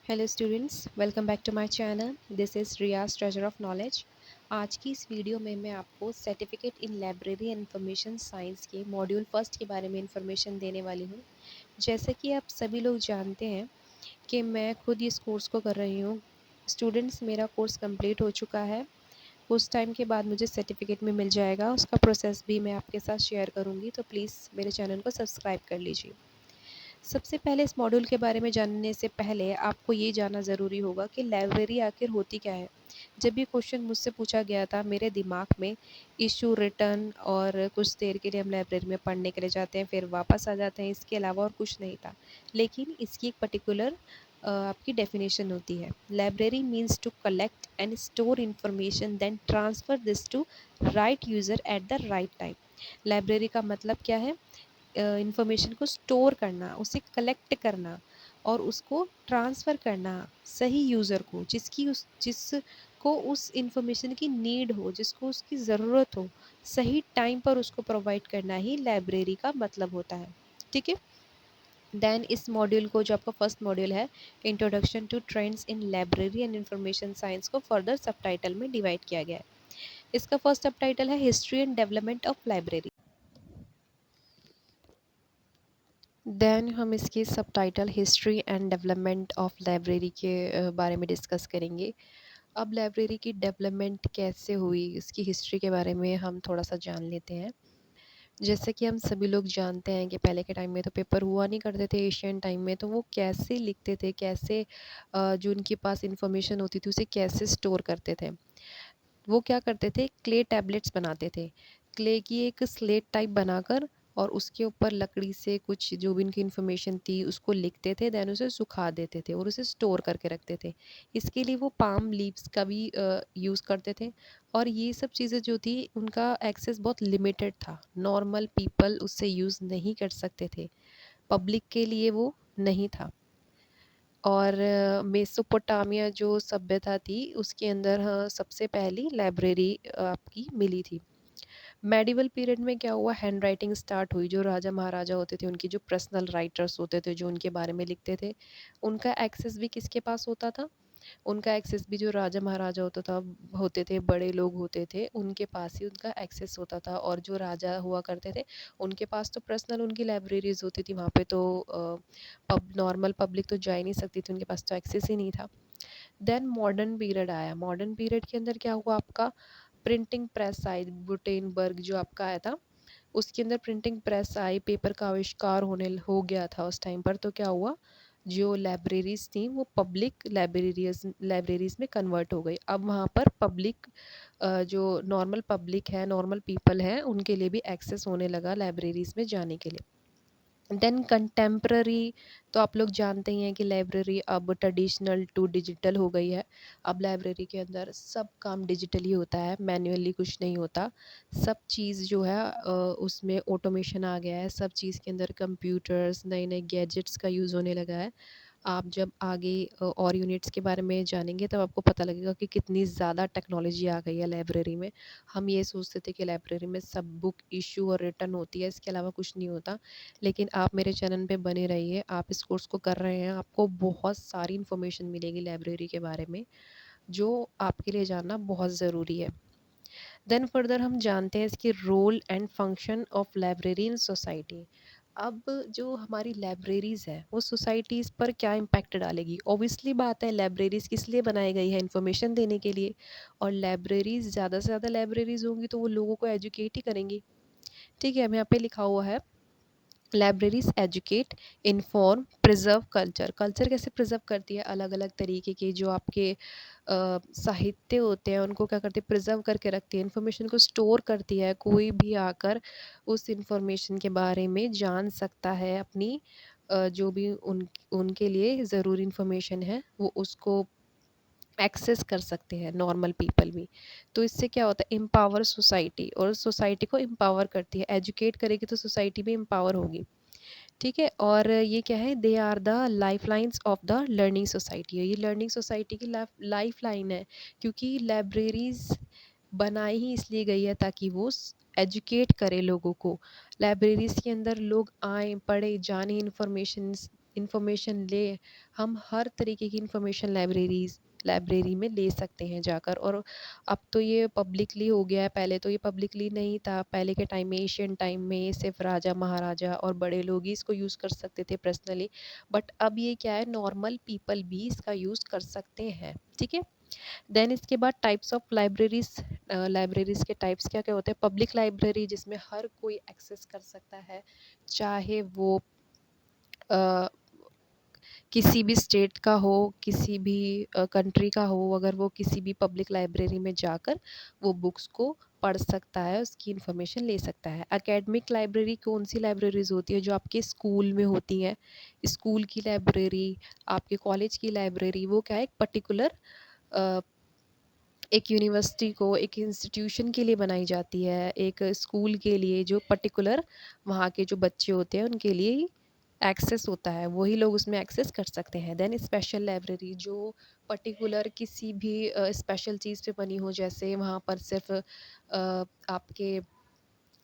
Hello students, welcome back to my channel. This is Riyaz treasure of knowledge. आज की इस वीडियो में मैं आपको certificate in library and information science के मॉड्यूल फर्स्ट के बारे में इंफॉर्मेशन देने वाली हूँ। जैसे कि आप सभी लोग जानते हैं कि मैं खुद इस कोर्स को कर रही हूँ। स्टूडेंट्स, मेरा कोर्स कंप्लीट हो चुका है। कुछ टाइम के बाद मुझे सर्टिफिकेट में मिल जाएगा। उसका प्रोसेस भी मैं आपके साथ शेयर करूँगी, तो प्लीज़ मेरे चैनल को सब्सक्राइब कर लीजिए। सबसे पहले इस मॉड्यूल के बारे में जानने से पहले आपको ये जानना ज़रूरी होगा कि लाइब्रेरी आखिर होती क्या है। जब ये क्वेश्चन मुझसे पूछा गया था, मेरे दिमाग में इशू, रिटर्न और कुछ देर के लिए हम लाइब्रेरी में पढ़ने के लिए जाते हैं, फिर वापस आ जाते हैं, इसके अलावा और कुछ नहीं था। लेकिन इसकी एक पर्टिकुलर आपकी डेफिनेशन होती है। Library means to collect and store information then transfer this to right user at the right time. Library का मतलब क्या है? इंफॉर्मेशन को स्टोर करना, उसे कलेक्ट करना और उसको ट्रांसफ़र करना सही यूज़र को, जिसको उस इंफॉर्मेशन की नीड हो, जिसको उसकी ज़रूरत हो, सही टाइम पर उसको प्रोवाइड करना ही लाइब्रेरी का मतलब होता है। ठीक है। देन इस मॉड्यूल को, जो आपका फर्स्ट मॉड्यूल है, introduction to trends in library and information science, को फर्दर सबटाइटल में डिवाइड किया गया है। इसका फर्स्ट सबटाइटल है history and development of library. Then हम इसकी subtitle history and development of library के बारे में डिस्कस करेंगे। अब लाइब्रेरी की डेवलपमेंट कैसे हुई, इसकी हिस्ट्री के बारे में हम थोड़ा सा जान लेते हैं। जैसे कि हम सभी लोग जानते हैं कि पहले के टाइम में तो पेपर हुआ नहीं करते थे। एशियन टाइम में तो वो कैसे लिखते थे, कैसे जो उनके पास इंफॉर्मेशन होती थी उसे कैसे स्टोर करते थे। वो क्या करते थे, क्ले टैबलेट्स बनाते थे। क्ले की एक स्लेट टाइप बनाकर और उसके ऊपर लकड़ी से कुछ जो भी उनकी इन्फॉर्मेशन थी उसको लिखते थे, देन उसे सुखा देते थे और उसे स्टोर करके रखते थे। इसके लिए वो पाम लीव्स का भी यूज़ करते थे। और ये सब चीज़ें जो थी उनका एक्सेस बहुत लिमिटेड था। नॉर्मल पीपल उससे यूज़ नहीं कर सकते थे, पब्लिक के लिए वो नहीं था। और मेसोपोटामिया जो सभ्यता थी उसके अंदर, हाँ, सबसे पहली लाइब्रेरी आपकी मिली थी। मेडिवल पीरियड में क्या हुआ, हैंड राइटिंग स्टार्ट हुई। जो राजा महाराजा होते थे, उनकी जो पर्सनल राइटर्स होते थे, जो उनके बारे में लिखते थे, उनका एक्सेस भी किसके पास होता था? उनका एक्सेस भी जो राजा महाराजा होते थे, बड़े लोग होते थे, उनके पास ही उनका एक्सेस होता था। और जो राजा हुआ करते थे, उनके पास तो पर्सनल उनकी लाइब्रेरीज होती थी। वहाँ पे तो नॉर्मल पब्लिक तो जा ही नहीं सकती थी, उनके पास तो एक्सेस ही नहीं था। देन मॉडर्न पीरियड आया। मॉडर्न पीरियड के अंदर क्या हुआ, आपका प्रिंटिंग प्रेस आई। गुटेनबर्ग जो आपका आया था, उसके अंदर प्रिंटिंग प्रेस आई, पेपर का आविष्कार होने हो गया था उस टाइम पर। तो क्या हुआ, जो लाइब्रेरीज थी वो पब्लिक लाइब्रेरीज में कन्वर्ट हो गई। अब वहाँ पर पब्लिक, जो नॉर्मल पब्लिक है, नॉर्मल पीपल है, उनके लिए भी एक्सेस होने लगा लाइब्रेरीज में जाने के लिए। देन कंटेम्प्ररी, तो आप लोग जानते ही हैं कि लाइब्रेरी अब ट्रेडिशनल टू डिजिटल हो गई है। अब लाइब्रेरी के अंदर सब काम डिजिटली होता है, मैन्युअली कुछ नहीं होता। सब चीज़ जो है उसमें ऑटोमेशन आ गया है। सब चीज़ के अंदर कंप्यूटर्स, नए नए गैजेट्स का यूज़ होने लगा है। आप जब आगे और यूनिट्स के बारे में जानेंगे तब आपको पता लगेगा कि कितनी ज़्यादा टेक्नोलॉजी आ गई है लाइब्रेरी में। हम ये सोचते थे कि लाइब्रेरी में सब बुक इशू और रिटर्न होती है, इसके अलावा कुछ नहीं होता। लेकिन आप मेरे चैनल पे बने रहिए, आप इस कोर्स को कर रहे हैं, आपको बहुत सारी इन्फॉर्मेशन मिलेगी लाइब्रेरी के बारे में, जो आपके लिए जानना बहुत ज़रूरी है। देन फर्दर हम जानते हैं इसकी role and function of library in society. अब जो हमारी लाइब्रेरीज़ है वो सोसाइटीज़ पर क्या इम्पैक्ट डालेगी? ऑब्वियसली बात है, लाइब्रेरीज़ किस लिए बनाई गई है? इन्फॉर्मेशन देने के लिए। और लाइब्रेरीज़, ज़्यादा से ज़्यादा लाइब्रेरीज़ होंगी तो वो लोगों को एजुकेट ही करेंगी। ठीक है, अब यहाँ पे लिखा हुआ है, libraries educate, inform, preserve culture. Culture कैसे प्रिजर्व करती है? अलग अलग तरीके के जो आपके साहित्य होते हैं उनको क्या करती है, प्रिजर्व करके रखती है। इन्फॉर्मेशन को स्टोर करती है। कोई भी आकर उस इन्फॉर्मेशन के बारे में जान सकता है। अपनी जो भी उनके लिए ज़रूरी इन्फॉर्मेशन है वो उसको एक्सेस कर सकते हैं, नॉर्मल पीपल भी। तो इससे क्या होता है, एम्पावर सोसाइटी, और सोसाइटी को एम्पावर करती है। एजुकेट करेगी तो सोसाइटी भी एम्पावर होगी। ठीक है। और ये क्या है, they are the life lines of the learning society. ये लर्निंग सोसाइटी की लाइफ लाइन है, क्योंकि लाइब्रेरीज बनाई ही इसलिए गई है ताकि वो एजुकेट करे लोगों को। लाइब्रेरीज के अंदर लोग आए, पढ़े, जाने, इन्फॉर्मेशन हम हर तरीके की इन्फॉर्मेशन लाइब्रेरी में ले सकते हैं जाकर। और अब तो ये पब्लिकली हो गया है, पहले तो ये पब्लिकली नहीं था। पहले के टाइम में, एशियन टाइम में, सिर्फ राजा महाराजा और बड़े लोग ही इसको यूज़ कर सकते थे पर्सनली। बट अब ये क्या है, नॉर्मल पीपल भी इसका यूज़ कर सकते हैं, ठीक है। देन इसके बाद टाइप्स ऑफ लाइब्रेरीज। लाइब्रेरीज के टाइप्स क्या क्या होते हैं? पब्लिक लाइब्रेरी, जिसमें हर कोई एक्सेस कर सकता है, चाहे वो अ, किसी भी स्टेट का हो, किसी भी कंट्री का हो। अगर वो किसी भी पब्लिक लाइब्रेरी में जाकर वो बुक्स को पढ़ सकता है, उसकी इन्फॉर्मेशन ले सकता है। एकेडमिक लाइब्रेरी कौन सी लाइब्रेरीज होती है? जो आपके स्कूल में होती हैं, स्कूल की लाइब्रेरी, आपके कॉलेज की लाइब्रेरी। वो क्या है, एक पर्टिकुलर एक यूनिवर्सिटी को, एक इंस्टीट्यूशन के लिए बनाई जाती है, एक स्कूल के लिए, जो पर्टिकुलर वहाँ के जो बच्चे होते हैं उनके लिए ही एक्सेस होता है, वही लोग उसमें एक्सेस कर सकते हैं। देन स्पेशल लाइब्रेरी, जो पर्टिकुलर किसी भी स्पेशल चीज़ पे बनी हो, जैसे वहाँ पर सिर्फ आपके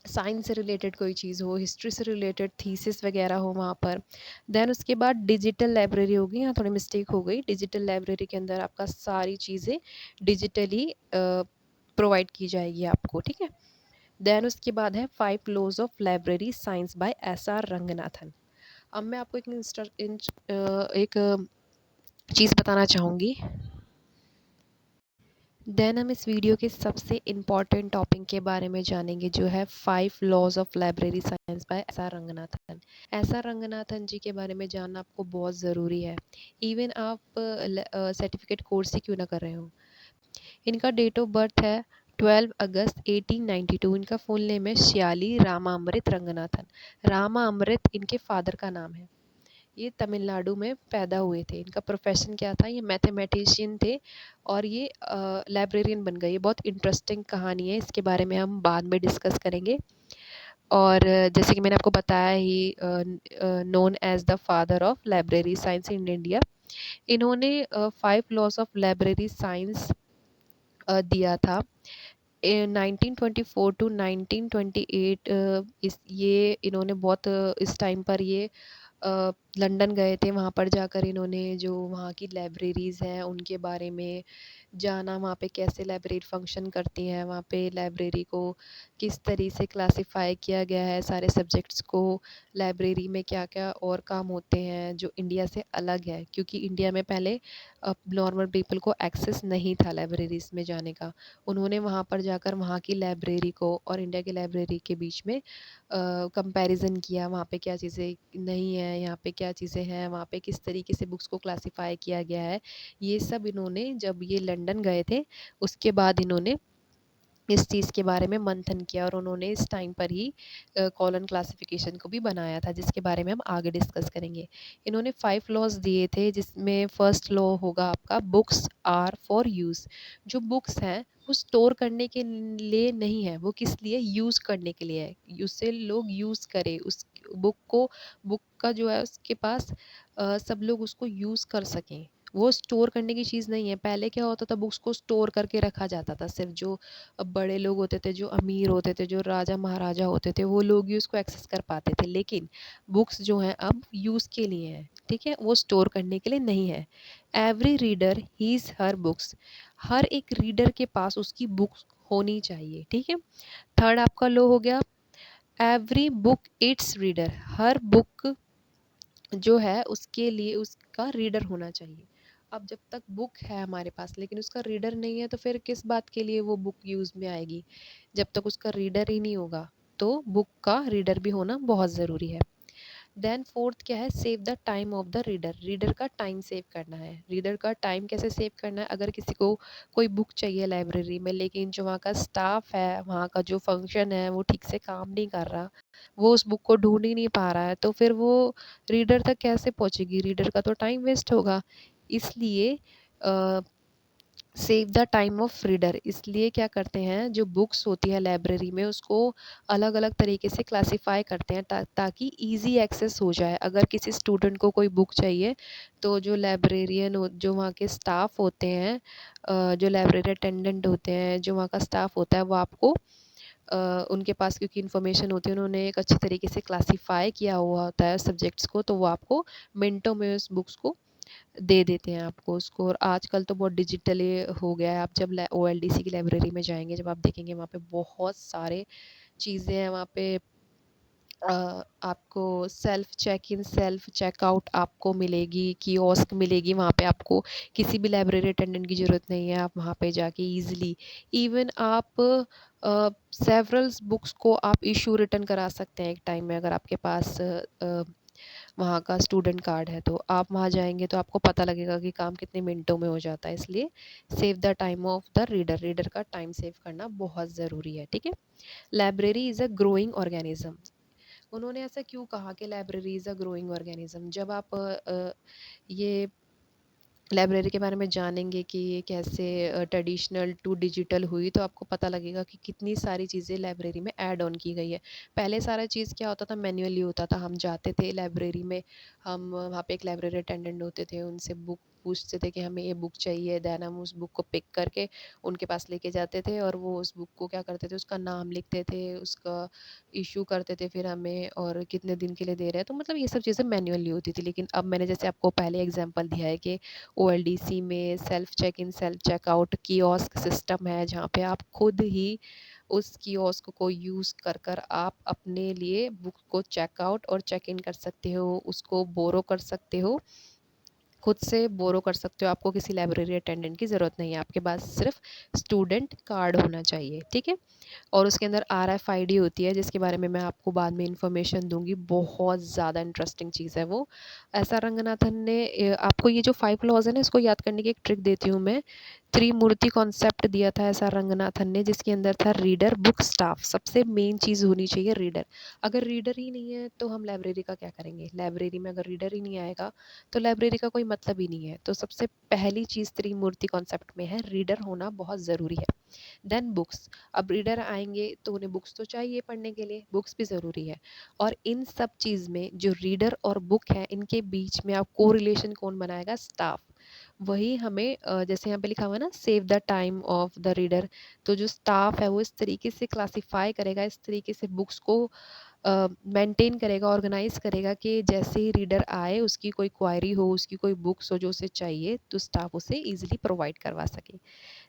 साइंस से रिलेटेड कोई चीज़ हो, हिस्ट्री से रिलेटेड थीसिस वगैरह हो वहाँ पर। देन उसके बाद डिजिटल लाइब्रेरी होगी। यहाँ थोड़ी मिस्टेक हो गई। डिजिटल लाइब्रेरी के अंदर आपका सारी चीज़ें डिजिटली प्रोवाइड की जाएगी आपको, ठीक है। देन उसके बाद है 5 laws of library science by S R Ranganathan. अब मैं आपको एक चीज़ बताना चाहूँगी। देन हम इस वीडियो के सबसे इम्पॉर्टेंट टॉपिक के बारे में जानेंगे, जो है 5 laws of library science by S R Ranganathan. S R Ranganathan ji के बारे में जानना आपको बहुत ज़रूरी है, इवन आप सर्टिफिकेट कोर्स ही क्यों ना कर रहे हो। इनका डेट ऑफ बर्थ है 12 अगस्त 1892। इनका फुल नेम है श्याली रामामृत रंगनाथन। रामामृत इनके फादर का नाम है। ये तमिलनाडु में पैदा हुए थे। इनका प्रोफेशन क्या था? ये मैथमेटिशियन थे और ये लाइब्रेरियन बन गए। ये बहुत इंटरेस्टिंग कहानी है, इसके बारे में हम बाद में डिस्कस करेंगे। और जैसे कि मैंने आपको बताया, he known as the father of library science in India. इन्होंने 5 लॉज ऑफ लाइब्रेरी साइंस दिया था। 1924 टू 1928। ये इन्होंने बहुत इस टाइम पर ये लंदन गए थे। वहाँ पर जाकर इन्होंने जो वहाँ की लाइब्रेरीज़ हैं उनके बारे में जाना, वहाँ पे कैसे लाइब्रेरी फ़ंक्शन करती हैं, वहाँ पे लाइब्रेरी को किस तरीके से क्लासिफ़ाई किया गया है, सारे सब्जेक्ट्स को, लाइब्रेरी में क्या-क्या और काम होते हैं जो इंडिया से अलग है। क्योंकि इंडिया में पहले नॉर्मल पीपल को एक्सेस नहीं था लाइब्रेरीज़ में जाने का। उन्होंने वहाँ पर जाकर वहाँ की लाइब्रेरी को और इंडिया की लाइब्रेरी के बीच में कंपैरिज़न किया। वहाँ पे क्या चीज़ें नहीं है, यहाँ पे क्या चीज़ें हैं, वहाँ पे किस तरीके से बुक्स को क्लासिफ़ाई किया गया है। ये सब इन्होंने, जब ये लंदन गए थे, उसके बाद इन्होंने इस चीज़ के बारे में मंथन किया और उन्होंने इस टाइम पर ही कॉलन क्लासिफिकेशन को भी बनाया था, जिसके बारे में हम आगे डिस्कस करेंगे। इन्होंने 5 लॉज दिए थे, जिसमें फर्स्ट लॉ होगा आपका बुक्स आर फॉर यूज़। जो बुक्स हैं वो स्टोर करने के लिए नहीं है, वो किस लिए? यूज़ करने के लिए है। उससे लोग यूज़ करें उस बुक को, बुक का जो है उसके पास सब लोग उसको यूज़ कर सकें। वो स्टोर करने की चीज़ नहीं है। पहले क्या होता था, बुक्स को स्टोर करके रखा जाता था। सिर्फ जो बड़े लोग होते थे, जो अमीर होते थे, जो राजा महाराजा होते थे, वो लोग ही उसको एक्सेस कर पाते थे। लेकिन बुक्स जो हैं अब यूज़ के लिए हैं, ठीक है, वो स्टोर करने के लिए नहीं है। Every reader his her books. हर एक रीडर के पास उसकी बुक्स होनी चाहिए, ठीक है। थर्ड आपका लो हो गया, every book it's reader. Her book जो है उसके लिए उसका रीडर होना चाहिए। अब जब तक बुक है हमारे पास लेकिन उसका रीडर नहीं है, तो फिर किस बात के लिए वो बुक यूज़ में आएगी? जब तक उसका रीडर ही नहीं होगा, तो बुक का रीडर भी होना बहुत ज़रूरी है। देन फोर्थ क्या है? Save the time of the reader. Reader का टाइम सेव करना है। रीडर का टाइम कैसे सेव करना है? अगर किसी को कोई बुक चाहिए लाइब्रेरी में, लेकिन जो वहाँ का स्टाफ है, वहाँ का जो फंक्शन है, वो ठीक से काम नहीं कर रहा, वो उस बुक को ढूंढ ही नहीं पा रहा है, तो फिर वो रीडर तक कैसे पहुँचेगी? रीडर का तो टाइम वेस्ट होगा। इसलिए save the time of reader, इसलिए क्या करते हैं, जो बुक्स होती है लाइब्रेरी में उसको अलग अलग तरीके से क्लासिफाई करते हैं ताकि इजी एक्सेस हो जाए। अगर किसी स्टूडेंट को कोई बुक चाहिए, तो जो लाइब्रेरियन हो, जो वहाँ के स्टाफ होते हैं, जो लाइब्रेरी अटेंडेंट होते हैं, जो वहाँ का स्टाफ होता है, वो आपको उनके पास क्योंकि इन्फॉर्मेशन होती है, उन्होंने एक अच्छे तरीके से क्लासिफ़ाई किया हुआ होता है सब्जेक्ट्स को, तो वो आपको मिनटों में उस बुक्स को दे देते हैं आपको उसको। और आजकल तो बहुत डिजिटली हो गया है। आप जब ओएलडीसी की लाइब्रेरी में जाएँगे, जब आप देखेंगे वहाँ पे बहुत सारे चीज़ें हैं वहाँ पे। आपको self check in, self checkout आपको मिलेगी, कियोस्क मिलेगी वहाँ पे। आपको किसी भी लाइब्रेरी अटेंडेंट की ज़रूरत नहीं है, आप वहाँ पे जाके ईज़िली इवन आप सेवरल्स बुक्स को आप इशू रिटर्न करा सकते हैं एक टाइम में, अगर आपके पास वहाँ का स्टूडेंट कार्ड है। तो आप वहाँ जाएँगे तो आपको पता लगेगा कि काम कितने मिनटों में हो जाता है। इसलिए save the time of the reader, reader का टाइम सेव करना बहुत ज़रूरी है, ठीक है? Library is a growing organism. उन्होंने ऐसा क्यों कहा कि library is a growing organism? जब आप ये लाइब्रेरी के बारे में जानेंगे कि ये कैसे ट्रेडिशनल टू डिजिटल हुई, तो आपको पता लगेगा कि कितनी सारी चीज़ें लाइब्रेरी में ऐड ऑन की गई है। पहले सारा चीज़ क्या होता था, मैन्युअली होता था। हम जाते थे लाइब्रेरी में, हम वहाँ पे एक लाइब्रेरी अटेंडेंट होते थे, उनसे बुक पूछते थे कि हमें ये बुक चाहिए, देन हम उस बुक को पिक करके उनके पास लेके जाते थे, और वो उस बुक को क्या करते थे, उसका नाम लिखते थे, उसका इशू करते थे फिर हमें, और कितने दिन के लिए दे रहे हैं। तो मतलब ये सब चीज़ें मैन्युअली होती थी। लेकिन अब मैंने जैसे आपको पहले एग्जांपल दिया है कि ओएलडीसी में self check in, self checkout kiosk system है, जहाँ पे आप खुद ही उस कियोस्क को यूज़ कर कर आप अपने लिए बुक को चेकआउट और चेक इन कर सकते हो, उसको बोरो कर सकते हो, खुद से बोरो कर सकते हो। आपको किसी लाइब्रेरी अटेंडेंट की ज़रूरत नहीं है, आपके पास सिर्फ स्टूडेंट कार्ड होना चाहिए, ठीक है? और उसके अंदर आरएफआईडी होती है, जिसके बारे में मैं आपको बाद में इन्फॉर्मेशन दूँगी। बहुत ज़्यादा इंटरेस्टिंग चीज़ है वो। एस आर रंगनाथन ने आपको ये जो 5 लॉज़ है ना, इसको याद करने की एक ट्रिक देती हूँ मैं। त्रिमूर्ति कॉन्सेप्ट दिया था एस आर रंगनाथन ने, जिसके अंदर था रीडर, बुक, स्टाफ। सबसे मेन चीज़ होनी चाहिए रीडर। अगर रीडर ही नहीं है तो हम लाइब्रेरी का क्या करेंगे? लाइब्रेरी में अगर रीडर ही नहीं आएगा तो लाइब्रेरी का कोई मतलब ही नहीं है। तो सबसे पहली चीज़ त्रिमूर्ति कॉन्सेप्ट में है, रीडर होना बहुत ज़रूरी है। Then books. अब रीडर आएँगे तो उन्हें बुक्स तो चाहिए पढ़ने के लिए, बुक्स भी ज़रूरी है। और इन सब चीज़ में जो रीडर और बुक है, इनके बीच में आप कोरिलेशन कौन बनाएगा? स्टाफ। वही हमें जैसे यहाँ पे लिखा हुआ है ना, save the time of the reader. तो जो स्टाफ है वो इस तरीके से क्लासिफ़ाई करेगा, इस तरीके से बुक्स को मेंटेन करेगा, ऑर्गेनाइज़ करेगा कि जैसे ही रीडर आए, उसकी कोई क्वेरी हो, उसकी कोई बुक्स हो जो उसे चाहिए, तो स्टाफ उसे ईज़िली प्रोवाइड करवा सके।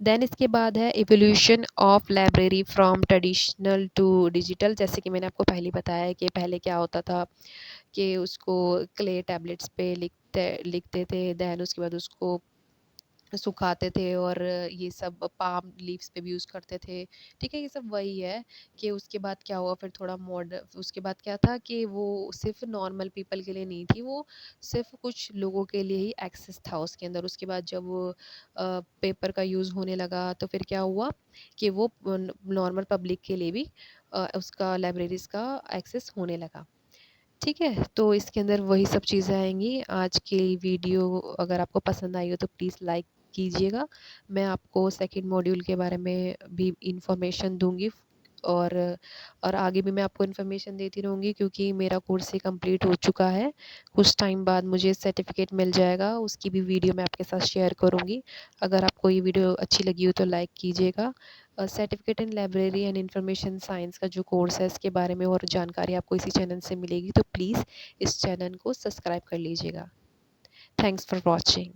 देन इसके बाद है evolution of library from traditional to digital. जैसे कि मैंने आपको पहले ही बताया है कि पहले क्या होता था कि उसको क्ले टैबलेट्स पे लिखते लिखते थे, देन उसके बाद उसको सुखाते थे, और ये सब पाम लीव्स पे भी यूज़ करते थे, ठीक है? ये सब वही है कि उसके बाद क्या हुआ, फिर थोड़ा उसके बाद क्या था कि वो सिर्फ़ नॉर्मल पीपल के लिए नहीं थी, वो सिर्फ़ कुछ लोगों के लिए ही एक्सेस था उसके अंदर। उसके बाद जब वो पेपर का यूज़ होने लगा, तो फिर क्या हुआ कि वो नॉर्मल पब्लिक के लिए भी उसका लाइब्रेरीज़ का एक्सेस होने लगा। ठीक है? तो इसके अंदर वही सब चीज़ें आएँगी। आज की वीडियो अगर आपको पसंद आई हो तो प्लीज़ लाइक कीजिएगा। मैं आपको सेकंड मॉड्यूल के बारे में भी इन्फॉर्मेशन दूँगी, और आगे भी मैं आपको इन्फॉर्मेशन देती रहूँगी, क्योंकि मेरा कोर्स ही कंप्लीट हो चुका है। कुछ टाइम बाद मुझे सर्टिफ़िकेट मिल जाएगा, उसकी भी वीडियो मैं आपके साथ शेयर करूँगी। अगर आपको ये वीडियो अच्छी लगी हो तो लाइक कीजिएगा। Certificate in library and information science का जो कोर्स है, इसके बारे में और जानकारी आपको इसी चैनल से मिलेगी, तो प्लीज़ इस चैनल को सब्सक्राइब कर लीजिएगा। Thanks for watching.